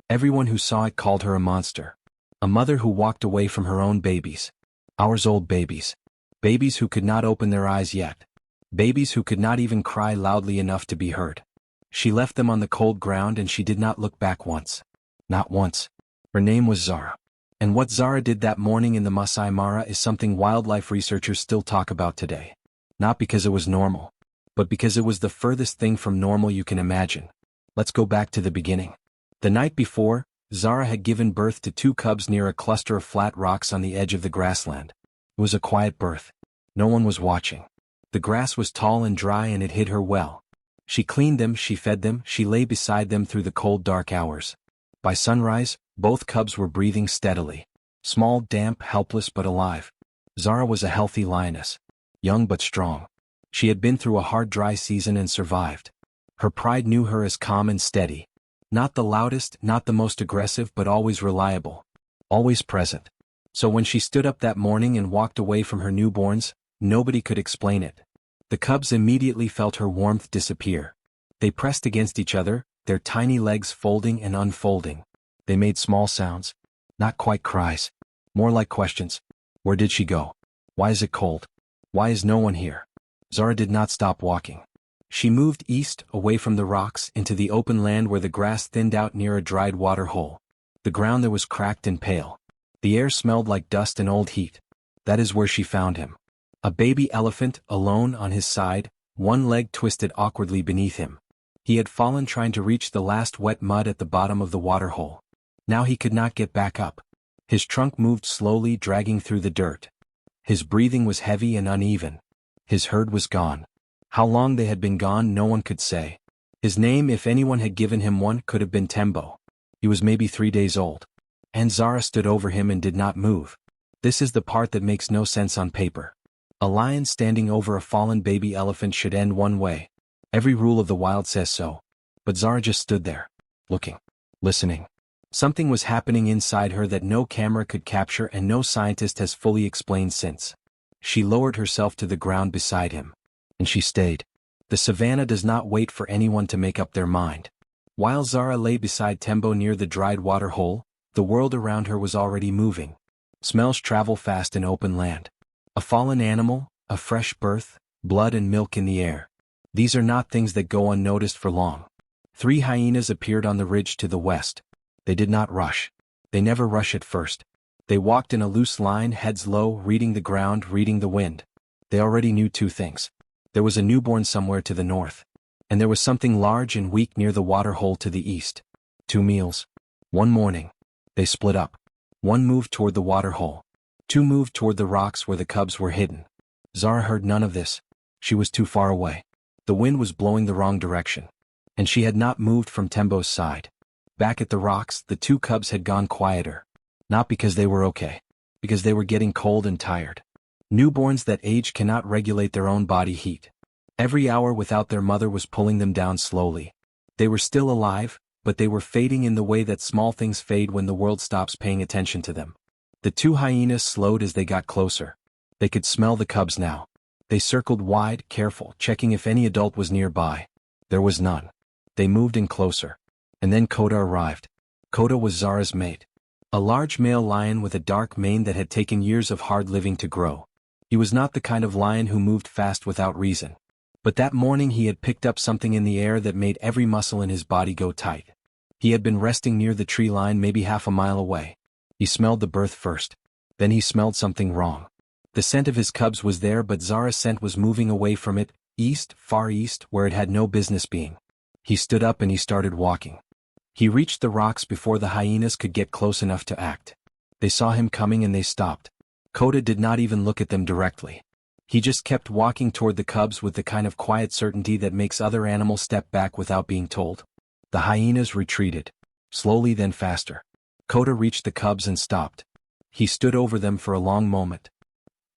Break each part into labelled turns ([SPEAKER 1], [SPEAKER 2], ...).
[SPEAKER 1] Everyone who saw it called her a monster. A mother who walked away from her own babies. Hours-old babies. Babies who could not open their eyes yet. Babies who could not even cry loudly enough to be heard. She left them on the cold ground and she did not look back once. Not once. Her name was Zara. And what Zara did that morning in the Masai Mara is something wildlife researchers still talk about today. Not because it was normal, but because it was the furthest thing from normal you can imagine. Let's go back to the beginning. The night before, Zara had given birth to 2 cubs near a cluster of flat rocks on the edge of the grassland. It was a quiet birth. No one was watching. The grass was tall and dry and it hid her well. She cleaned them, she fed them, she lay beside them through the cold dark hours. By sunrise, both cubs were breathing steadily. Small, damp, helpless but alive. Zara was a healthy lioness. Young but strong. She had been through a hard dry season and survived. Her pride knew her as calm and steady. Not the loudest, not the most aggressive but always reliable. Always present. So when she stood up that morning and walked away from her newborns, nobody could explain it. The cubs immediately felt her warmth disappear. They pressed against each other, their tiny legs folding and unfolding. They made small sounds. Not quite cries. More like questions. Where did she go? Why is it cold? Why is no one here? Zara did not stop walking. She moved east, away from the rocks, into the open land where the grass thinned out near a dried water hole. The ground there was cracked and pale. The air smelled like dust and old heat. That is where she found him. A baby elephant, alone on his side, one leg twisted awkwardly beneath him. He had fallen trying to reach the last wet mud at the bottom of the water hole. Now he could not get back up. His trunk moved slowly, dragging through the dirt. His breathing was heavy and uneven. His herd was gone. How long they had been gone no one could say. His name, if anyone had given him one, could have been Tembo. He was maybe 3 days old. And Zara stood over him and did not move. This is the part that makes no sense on paper. A lion standing over a fallen baby elephant should end one way. Every rule of the wild says so. But Zara just stood there. Looking. Listening. Something was happening inside her that no camera could capture and no scientist has fully explained since. She lowered herself to the ground beside him. And she stayed. The savannah does not wait for anyone to make up their mind. While Zara lay beside Tembo near the dried water hole, the world around her was already moving. Smells travel fast in open land. A fallen animal, a fresh birth, blood and milk in the air. These are not things that go unnoticed for long. 3 hyenas appeared on the ridge to the west. They did not rush. They never rush at first. They walked in a loose line, heads low, reading the ground, reading the wind. They already knew 2 things. There was a newborn somewhere to the north. And there was something large and weak near the water hole to the east. 2 meals. One morning. They split up. One moved toward the water hole. 2 moved toward the rocks where the cubs were hidden. Zara heard none of this. She was too far away. The wind was blowing the wrong direction. And she had not moved from Tembo's side. Back at the rocks, the 2 cubs had gone quieter. Not because they were okay. Because they were getting cold and tired. Newborns that age cannot regulate their own body heat. Every hour without their mother was pulling them down slowly. They were still alive, but they were fading in the way that small things fade when the world stops paying attention to them. The 2 hyenas slowed as they got closer. They could smell the cubs now. They circled wide, careful, checking if any adult was nearby. There was none. They moved in closer. And then Koda arrived. Koda was Zara's mate. A large male lion with a dark mane that had taken years of hard living to grow. He was not the kind of lion who moved fast without reason. But that morning he had picked up something in the air that made every muscle in his body go tight. He had been resting near the tree line maybe half a mile away. He smelled the birth first. Then he smelled something wrong. The scent of his cubs was there, but Zara's scent was moving away from it, east, far east, where it had no business being. He stood up and he started walking. He reached the rocks before the hyenas could get close enough to act. They saw him coming and they stopped. Koda did not even look at them directly. He just kept walking toward the cubs with the kind of quiet certainty that makes other animals step back without being told. The hyenas retreated. Slowly, then faster. Koda reached the cubs and stopped. He stood over them for a long moment.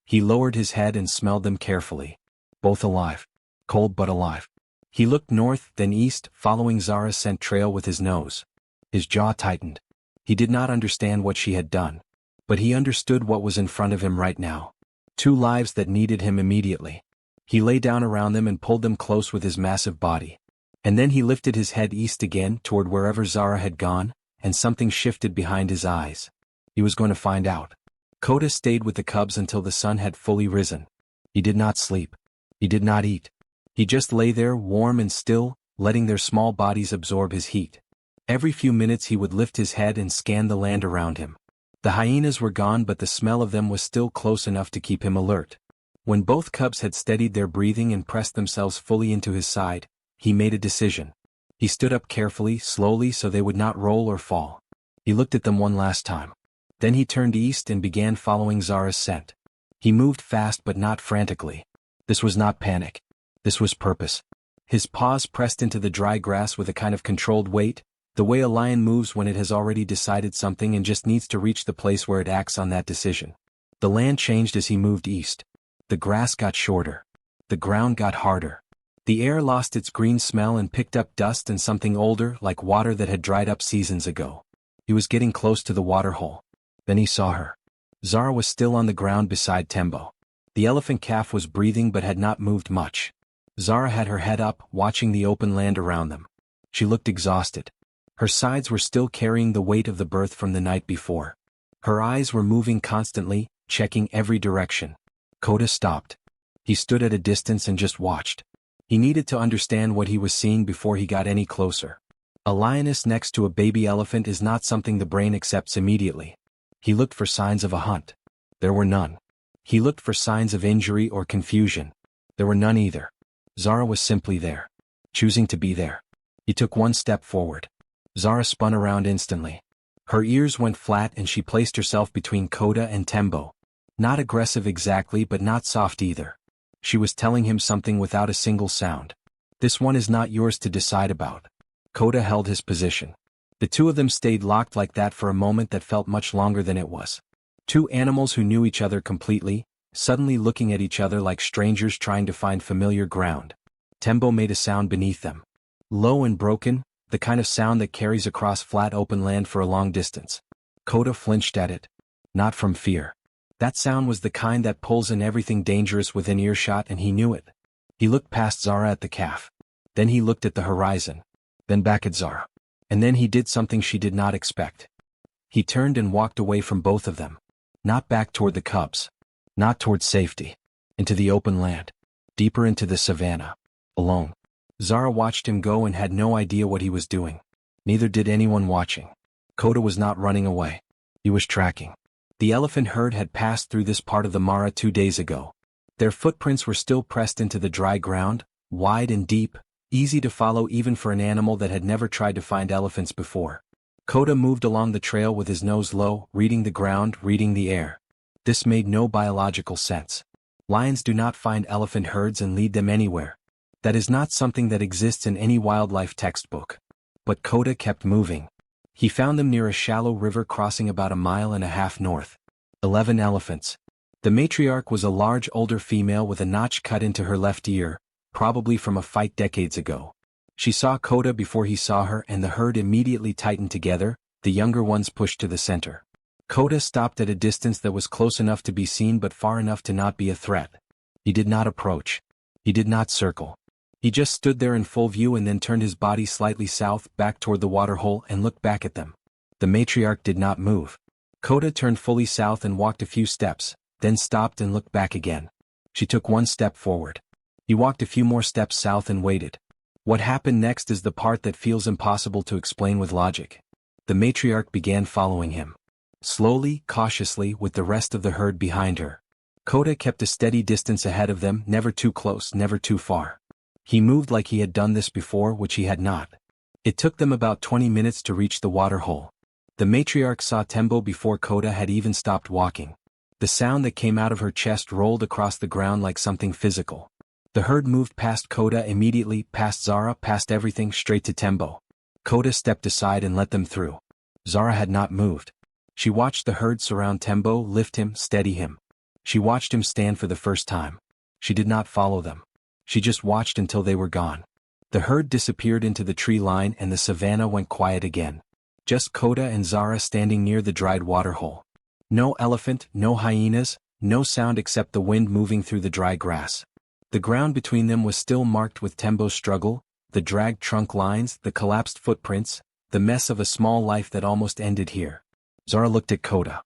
[SPEAKER 1] He lowered his head and smelled them carefully. Both alive. Cold but alive. He looked north, then east, following Zara's scent trail with his nose. His jaw tightened. He did not understand what she had done. But he understood what was in front of him right now. 2 lives that needed him immediately. He lay down around them and pulled them close with his massive body. And then he lifted his head east again toward wherever Zara had gone, and something shifted behind his eyes. He was going to find out. Kota stayed with the cubs until the sun had fully risen. He did not sleep. He did not eat. He just lay there warm and still, letting their small bodies absorb his heat. Every few minutes he would lift his head and scan the land around him. The hyenas were gone, but the smell of them was still close enough to keep him alert. When both cubs had steadied their breathing and pressed themselves fully into his side, he made a decision. He stood up carefully, slowly, so they would not roll or fall. He looked at them one last time. Then he turned east and began following Zara's scent. He moved fast but not frantically. This was not panic. This was purpose. His paws pressed into the dry grass with a kind of controlled weight, the way a lion moves when it has already decided something and just needs to reach the place where it acts on that decision. The land changed as he moved east. The grass got shorter. The ground got harder. The air lost its green smell and picked up dust and something older, like water that had dried up seasons ago. He was getting close to the waterhole. Then he saw her. Zara was still on the ground beside Tembo. The elephant calf was breathing but had not moved much. Zara had her head up, watching the open land around them. She looked exhausted. Her sides were still carrying the weight of the birth from the night before. Her eyes were moving constantly, checking every direction. Kota stopped. He stood at a distance and just watched. He needed to understand what he was seeing before he got any closer. A lioness next to a baby elephant is not something the brain accepts immediately. He looked for signs of a hunt. There were none. He looked for signs of injury or confusion. There were none either. Zara was simply there. Choosing to be there. He took one step forward. Zara spun around instantly. Her ears went flat and she placed herself between Kota and Tembo. Not aggressive exactly, but not soft either. She was telling him something without a single sound. This one is not yours to decide about. Kota held his position. The two of them stayed locked like that for a moment that felt much longer than it was. Two animals who knew each other completely, suddenly looking at each other like strangers trying to find familiar ground. Tembo made a sound beneath them. Low and broken, the kind of sound that carries across flat open land for a long distance. Kota flinched at it. Not from fear. That sound was the kind that pulls in everything dangerous within earshot, and he knew it. He looked past Zara at the calf. Then he looked at the horizon. Then back at Zara. And then he did something she did not expect. He turned and walked away from both of them. Not back toward the cubs. Not toward safety. Into the open land. Deeper into the savannah. Alone. Zara watched him go and had no idea what he was doing. Neither did anyone watching. Kota was not running away. He was tracking. The elephant herd had passed through this part of the Mara 2 days ago. Their footprints were still pressed into the dry ground, wide and deep, easy to follow even for an animal that had never tried to find elephants before. Kota moved along the trail with his nose low, reading the ground, reading the air. This made no biological sense. Lions do not find elephant herds and lead them anywhere. That is not something that exists in any wildlife textbook. But Kota kept moving. He found them near a shallow river crossing about 1.5 miles north. 11 elephants. The matriarch was a large older female with a notch cut into her left ear, probably from a fight decades ago. She saw Kota before he saw her, and the herd immediately tightened together, the younger ones pushed to the center. Kota stopped at a distance that was close enough to be seen but far enough to not be a threat. He did not approach. He did not circle. He just stood there in full view and then turned his body slightly south, back toward the waterhole, and looked back at them. The matriarch did not move. Kota turned fully south and walked a few steps, then stopped and looked back again. She took one step forward. He walked a few more steps south and waited. What happened next is the part that feels impossible to explain with logic. The matriarch began following him. Slowly, cautiously, with the rest of the herd behind her. Kota kept a steady distance ahead of them, never too close, never too far. He moved like he had done this before, which he had not. It took them about 20 minutes to reach the waterhole. The matriarch saw Tembo before Kota had even stopped walking. The sound that came out of her chest rolled across the ground like something physical. The herd moved past Kota immediately, past Zara, past everything, straight to Tembo. Kota stepped aside and let them through. Zara had not moved. She watched the herd surround Tembo, lift him, steady him. She watched him stand for the first time. She did not follow them. She just watched until they were gone. The herd disappeared into the tree line and the savannah went quiet again. Just Kota and Zara standing near the dried waterhole. No elephant, no hyenas, no sound except the wind moving through the dry grass. The ground between them was still marked with Tembo's struggle, the dragged trunk lines, the collapsed footprints, The mess of a small life that almost ended here. Zara looked at Kota.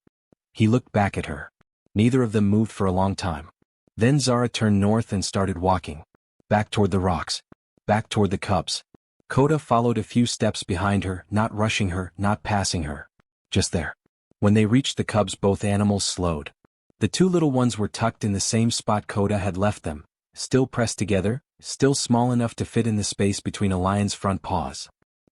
[SPEAKER 1] He looked back at her. Neither of them moved for a long time. Then Zara turned north and started walking. Back toward the rocks. Back toward the cubs. Kota followed a few steps behind her, not rushing her, not passing her. Just there. When they reached the cubs, both animals slowed. The two little ones were tucked in the same spot Kota had left them, still pressed together, still small enough to fit in the space between a lion's front paws.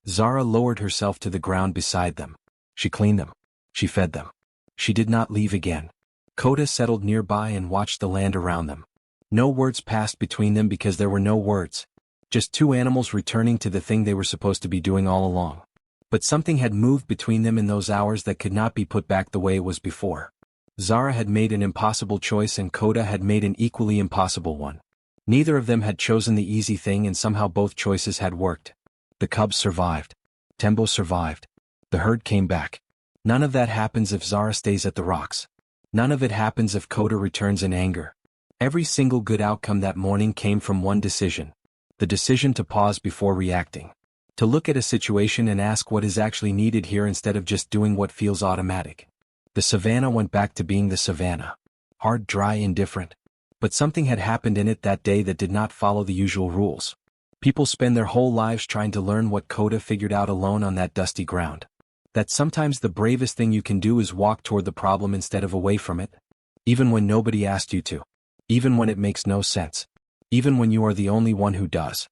[SPEAKER 1] Zara lowered herself to the ground beside them. She cleaned them. She fed them. She did not leave again. Kota settled nearby and watched the land around them. No words passed between them because there were no words. Just two animals returning to the thing they were supposed to be doing all along. But something had moved between them in those hours that could not be put back the way it was before. Zara had made an impossible choice and Kota had made an equally impossible one. Neither of them had chosen the easy thing and somehow both choices had worked. The cubs survived. Tembo survived. The herd came back. None of that happens if Zara stays at the rocks. None of it happens if Kota returns in anger. Every single good outcome that morning came from one decision. The decision to pause before reacting. To look at a situation and ask what is actually needed here instead of just doing what feels automatic. The savannah went back to being the savannah. Hard, dry, indifferent. But something had happened in it that day that did not follow the usual rules. People spend their whole lives trying to learn what Kota figured out alone on that dusty ground. That sometimes the bravest thing you can do is walk toward the problem instead of away from it. Even when nobody asked you to. Even when it makes no sense. Even when you are the only one who does.